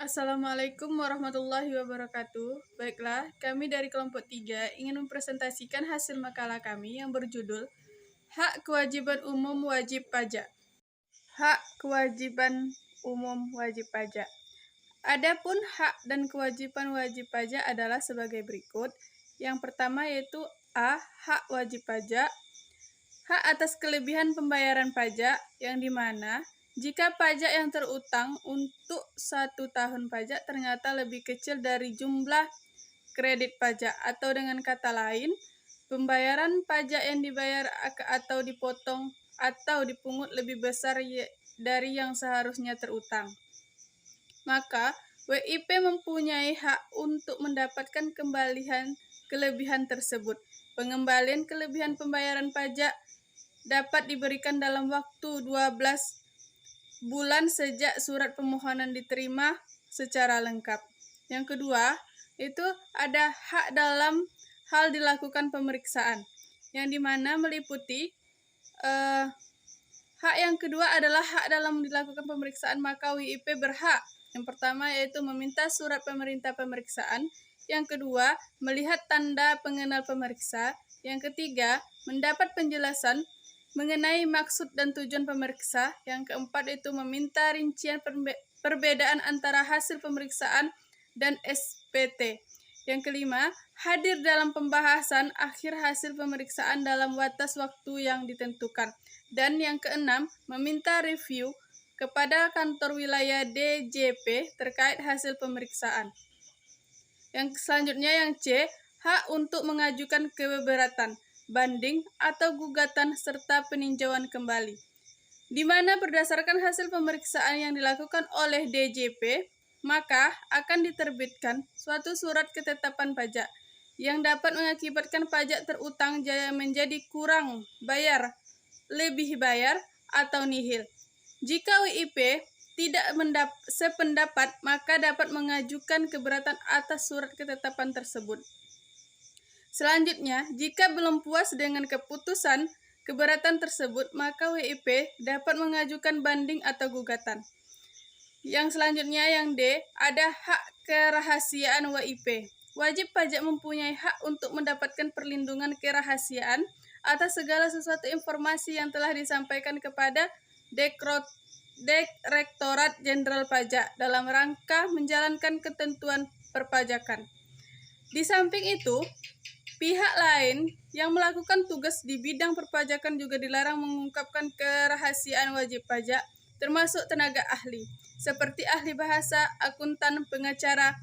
Assalamualaikum warahmatullahi wabarakatuh. Baiklah, kami dari kelompok 3 ingin mempresentasikan hasil makalah kami yang berjudul Hak Kewajiban Umum Wajib Pajak. Hak kewajiban umum wajib pajak. Adapun hak dan kewajiban wajib pajak adalah sebagai berikut. Yang pertama yaitu A. Hak wajib pajak. Hak atas kelebihan pembayaran pajak, yang dimana jika pajak yang terutang untuk 1 tahun pajak ternyata lebih kecil dari jumlah kredit pajak, atau dengan kata lain, pembayaran pajak yang dibayar atau dipotong atau dipungut lebih besar dari yang seharusnya terutang, maka WIP mempunyai hak untuk mendapatkan kelebihan tersebut. Pengembalian kelebihan pembayaran pajak dapat diberikan dalam waktu 12 bulan sejak surat permohonan diterima secara lengkap. Yang kedua, itu ada hak dalam hal dilakukan pemeriksaan, yang dimana meliputi hak yang kedua adalah hak dalam dilakukan pemeriksaan, maka WIP berhak. Yang pertama yaitu meminta surat pemerintah pemeriksaan. Yang kedua, melihat tanda pengenal pemeriksa. Yang ketiga, mendapat penjelasan mengenai maksud dan tujuan pemeriksa. Yang keempat itu meminta rincian perbedaan antara hasil pemeriksaan dan SPT. Yang kelima, hadir dalam pembahasan akhir hasil pemeriksaan dalam batas waktu yang ditentukan. Dan yang keenam, meminta review kepada kantor wilayah DJP terkait hasil pemeriksaan. Yang selanjutnya yang C, hak untuk mengajukan keberatan, banding atau gugatan serta peninjauan kembali, di mana berdasarkan hasil pemeriksaan yang dilakukan oleh DJP, maka akan diterbitkan suatu surat ketetapan pajak yang dapat mengakibatkan pajak terutang menjadi kurang bayar, lebih bayar, atau nihil. Jika WIP tidak sependapat, maka dapat mengajukan keberatan atas surat ketetapan tersebut. Selanjutnya, jika belum puas dengan keputusan keberatan tersebut, maka WIP dapat mengajukan banding atau gugatan. Yang selanjutnya yang D, ada hak kerahasiaan WIP. Wajib pajak mempunyai hak untuk mendapatkan perlindungan kerahasiaan atas segala sesuatu informasi yang telah disampaikan kepada Direktorat Jenderal Pajak dalam rangka menjalankan ketentuan perpajakan. Di samping itu, pihak lain yang melakukan tugas di bidang perpajakan juga dilarang mengungkapkan kerahasiaan wajib pajak, termasuk tenaga ahli, seperti ahli bahasa, akuntan, pengacara.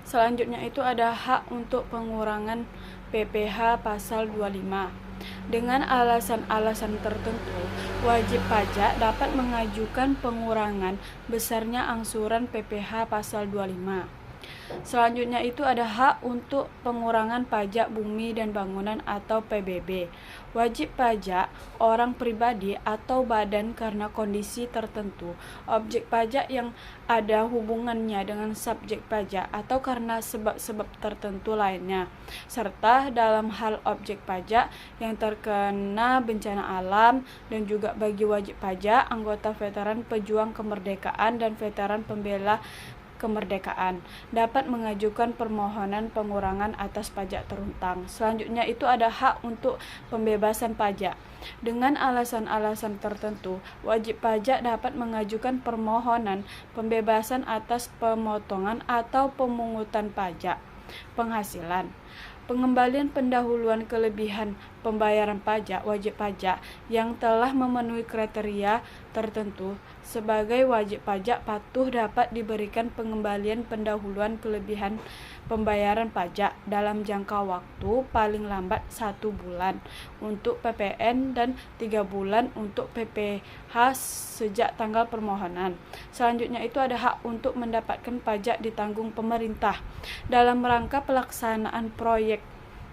Selanjutnya itu ada hak untuk pengurangan PPh pasal 25. Dengan alasan-alasan tertentu, wajib pajak dapat mengajukan pengurangan besarnya angsuran PPh pasal 25. Selanjutnya itu ada hak untuk pengurangan pajak bumi dan bangunan atau PBB. Wajib pajak orang pribadi atau badan karena kondisi tertentu, objek pajak yang ada hubungannya dengan subjek pajak atau karena sebab-sebab tertentu lainnya, serta dalam hal objek pajak yang terkena bencana alam, dan juga bagi wajib pajak anggota veteran pejuang kemerdekaan dan veteran pembela kemerdekaan dapat mengajukan permohonan pengurangan atas pajak terutang. Selanjutnya itu ada hak untuk pembebasan pajak. Dengan alasan-alasan tertentu, wajib pajak dapat mengajukan permohonan pembebasan atas pemotongan atau pemungutan pajak penghasilan, pengembalian pendahuluan kelebihan pembayaran pajak wajib pajak yang telah memenuhi kriteria tertentu sebagai wajib pajak patuh dapat diberikan pengembalian pendahuluan kelebihan pembayaran pajak dalam jangka waktu paling lambat 1 bulan untuk PPN dan 3 bulan untuk PPh sejak tanggal permohonan. Selanjutnya itu ada hak untuk mendapatkan pajak ditanggung pemerintah dalam rangka pelaksanaan proyek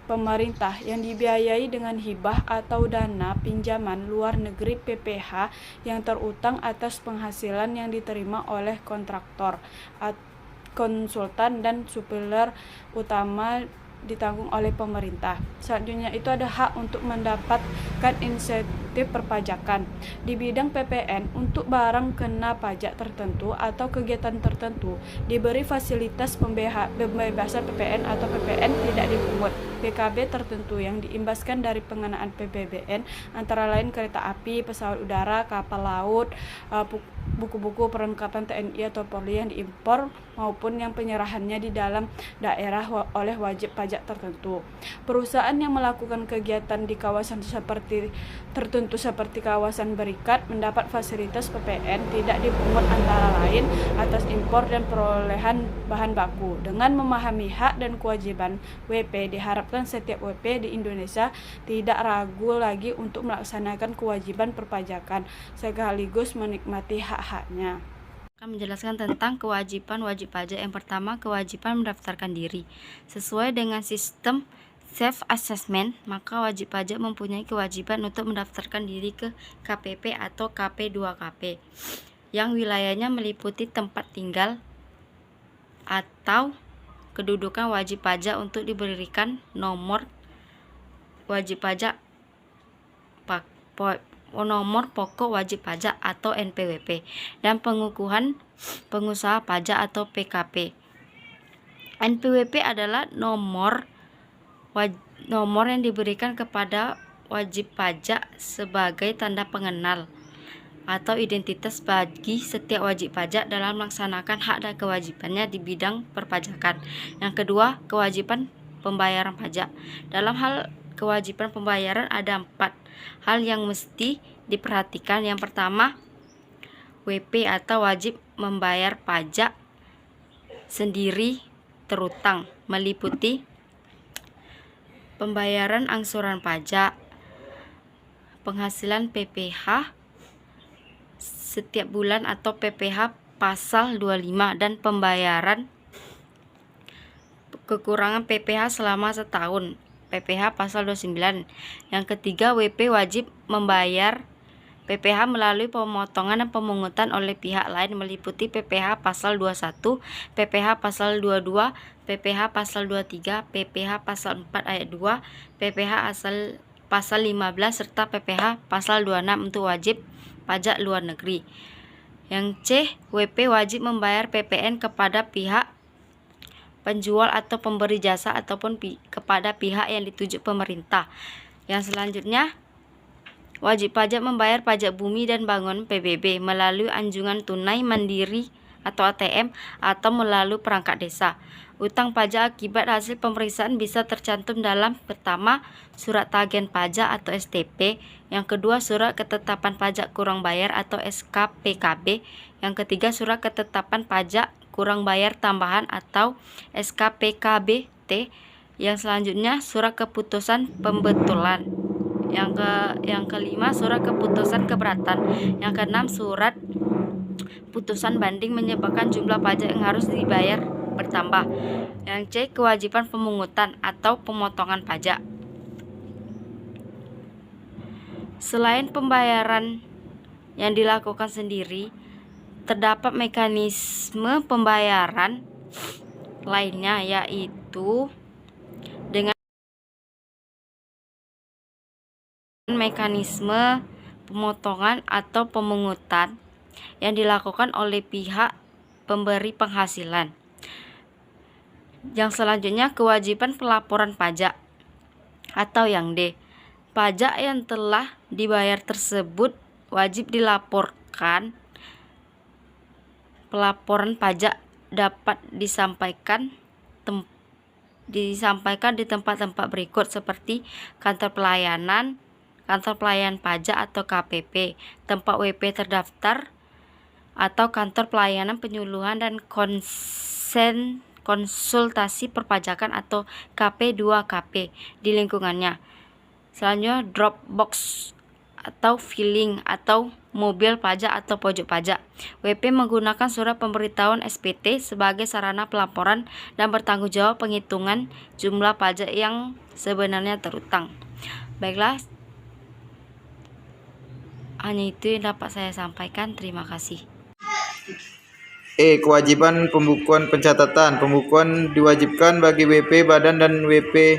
pemerintah yang dibiayai dengan hibah atau dana pinjaman luar negeri PPh yang terutang atas penghasilan yang diterima oleh kontraktor, konsultan, dan supplier utama ditanggung oleh pemerintah. Selanjutnya itu ada hak untuk mendapatkan insentif perpajakan. Di bidang PPN, untuk barang kena pajak tertentu atau kegiatan tertentu diberi fasilitas pembebasan PPN atau PPN tidak dipungut. PKB tertentu yang diimbaskan dari pengenaan PPBN antara lain kereta api, pesawat udara, kapal laut, buku-buku perlengkapan TNI atau Polri yang diimpor maupun yang penyerahannya di dalam daerah oleh wajib pajak tertentu. Perusahaan yang melakukan kegiatan di kawasan tertentu seperti kawasan berikat mendapat fasilitas PPN tidak dipungut antara lain atas impor dan perolehan bahan baku. Dengan memahami hak dan kewajiban WP, diharapkan setiap WP di Indonesia tidak ragu lagi untuk melaksanakan kewajiban perpajakan sekaligus menikmati hak-haknya. Akan menjelaskan tentang kewajiban wajib pajak. Yang pertama, kewajiban mendaftarkan diri. Sesuai dengan sistem self-assessment, maka wajib pajak mempunyai kewajiban untuk mendaftarkan diri ke KPP atau KP2KP yang wilayahnya meliputi tempat tinggal atau kedudukan wajib pajak untuk diberikan nomor wajib pajak nomor pokok wajib pajak atau NPWP dan pengukuhan pengusaha pajak atau PKP. NPWP adalah nomor yang diberikan kepada wajib pajak sebagai tanda pengenal atau identitas bagi setiap wajib pajak dalam melaksanakan hak dan kewajibannya di bidang perpajakan. Yang kedua, kewajiban pembayaran pajak. Dalam hal kewajiban pembayaran ada 4 hal yang mesti diperhatikan. Yang pertama, WP atau wajib membayar pajak sendiri terutang, meliputi pembayaran angsuran pajak, penghasilan PPh setiap bulan atau PPh pasal 25 dan pembayaran kekurangan PPh selama setahun, PPh pasal 29. Yang ketiga, WP wajib membayar PPh melalui pemotongan dan pemungutan oleh pihak lain, meliputi PPh pasal 21, PPh pasal 22, PPh pasal 23, PPh pasal 4 ayat 2, PPh pasal 15 serta PPh pasal 26 untuk wajib pajak luar negeri. Yang C, WP wajib membayar PPN kepada pihak penjual atau pemberi jasa ataupun kepada pihak yang dituju pemerintah. Yang selanjutnya, wajib pajak membayar pajak bumi dan bangunan PBB melalui anjungan tunai mandiri atau ATM atau melalui perangkat desa. Utang pajak akibat hasil pemeriksaan bisa tercantum dalam: pertama, surat tagihan pajak atau STP, yang kedua, surat ketetapan pajak kurang bayar atau SKPKB, yang ketiga, surat ketetapan pajak kurang bayar tambahan atau SKPKBT, yang selanjutnya surat keputusan pembetulan, yang kelima surat keputusan keberatan, yang keenam surat putusan banding menyebabkan jumlah pajak yang harus dibayar bertambah. Yang C, kewajiban pemungutan atau pemotongan pajak. Selain pembayaran yang dilakukan sendiri, terdapat mekanisme pembayaran lainnya, yaitu dengan mekanisme pemotongan atau pemungutan yang dilakukan oleh pihak pemberi penghasilan. Yang selanjutnya, kewajiban pelaporan pajak atau yang D. Pajak yang telah dibayar tersebut wajib dilaporkan. Pelaporan pajak dapat disampaikan di tempat-tempat berikut seperti kantor pelayanan pajak atau KPP, tempat WP terdaftar atau kantor pelayanan penyuluhan dan konsultasi perpajakan atau KP2KP di lingkungannya. Selanjutnya, drop box atau filing atau mobil pajak atau pojok pajak. WP menggunakan surat pemberitahuan SPT sebagai sarana pelaporan dan bertanggung jawab penghitungan jumlah pajak yang sebenarnya terutang. Baiklah, hanya itu yang dapat saya sampaikan. Terima kasih. Kewajiban pembukuan pencatatan. Pembukuan diwajibkan bagi WP badan dan WP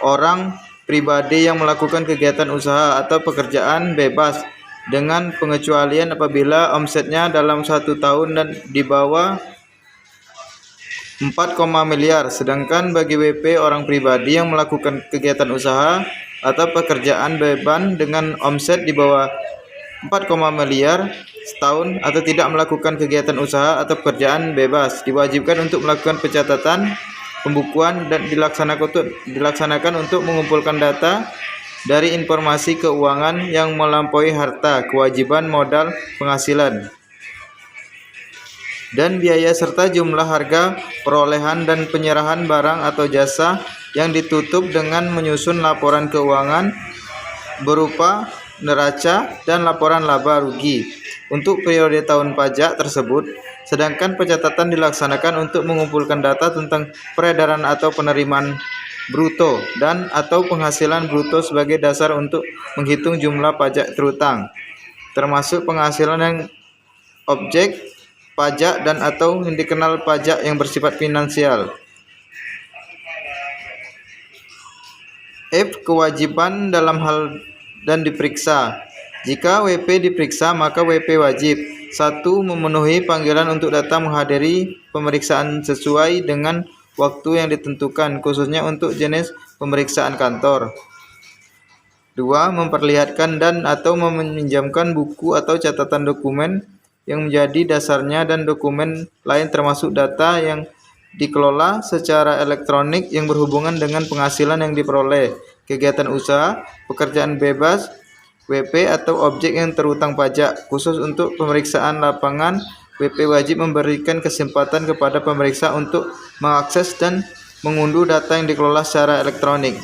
orang pribadi yang melakukan kegiatan usaha atau pekerjaan bebas dengan pengecualian apabila omsetnya dalam 1 tahun dan di bawah 4, miliar. Sedangkan bagi WP orang pribadi yang melakukan kegiatan usaha atau pekerjaan beban dengan omset di bawah 4, miliar setahun atau tidak melakukan kegiatan usaha atau pekerjaan bebas diwajibkan untuk melakukan pencatatan pembukuan dan dilaksanakan untuk mengumpulkan data dari informasi keuangan yang melampaui harta, kewajiban modal, penghasilan, dan biaya serta jumlah harga perolehan dan penyerahan barang atau jasa yang ditutup dengan menyusun laporan keuangan berupa neraca dan laporan laba rugi untuk periode tahun pajak tersebut. Sedangkan pencatatan dilaksanakan untuk mengumpulkan data tentang peredaran atau penerimaan bruto dan atau penghasilan bruto sebagai dasar untuk menghitung jumlah pajak terutang, termasuk penghasilan yang objek pajak dan atau yang dikenal pajak yang bersifat finansial. Kewajiban dalam hal dan diperiksa. Jika WP diperiksa, maka WP wajib 1. Memenuhi panggilan untuk datang menghadiri pemeriksaan sesuai dengan waktu yang ditentukan, khususnya untuk jenis pemeriksaan kantor. 2. Memperlihatkan dan atau meminjamkan buku atau catatan dokumen yang menjadi dasarnya dan dokumen lain termasuk data yang dikelola secara elektronik yang berhubungan dengan penghasilan yang diperoleh, kegiatan usaha, pekerjaan bebas, WP atau objek yang terutang pajak. Khusus untuk pemeriksaan lapangan, WP wajib memberikan kesempatan kepada pemeriksa untuk mengakses dan mengunduh data yang dikelola secara elektronik.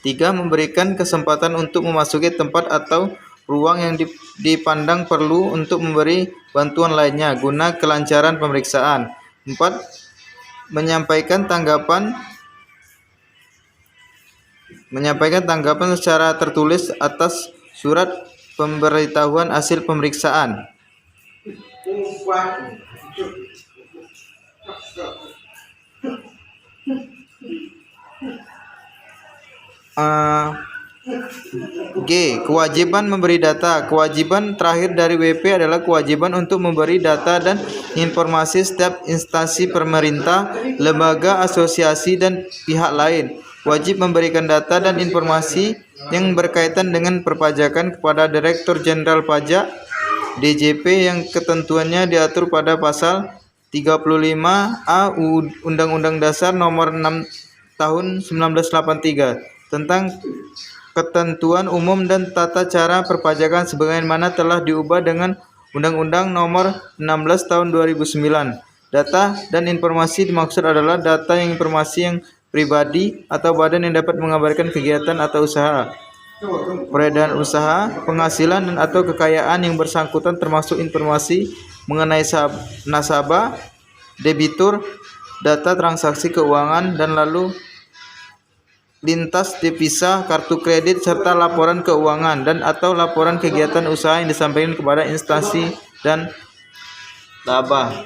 3. Memberikan kesempatan untuk memasuki tempat atau ruang yang dipandang perlu untuk memberi bantuan lainnya guna kelancaran pemeriksaan. 4. Menyampaikan tanggapan secara tertulis atas surat pemberitahuan hasil pemeriksaan. Kewajiban memberi data. Kewajiban terakhir dari WP adalah kewajiban untuk memberi data dan informasi setiap instansi pemerintah, lembaga, asosiasi, dan pihak lain. Wajib memberikan data dan informasi yang berkaitan dengan perpajakan kepada Direktur Jenderal Pajak (DJP) yang ketentuannya diatur pada pasal 35A Undang-Undang Dasar Nomor 6 Tahun 1983 tentang ketentuan umum dan tata cara perpajakan sebagaimana telah diubah dengan Undang-Undang Nomor 16 Tahun 2009. Data dan informasi dimaksud adalah data yang informasi yang pribadi atau badan yang dapat mengabarkan kegiatan atau usaha, peredaran usaha, penghasilan dan atau kekayaan yang bersangkutan termasuk informasi mengenai nasabah, debitur, data transaksi keuangan dan lalu lintas devisa, kartu kredit serta laporan keuangan dan atau laporan kegiatan usaha yang disampaikan kepada instansi dan laba.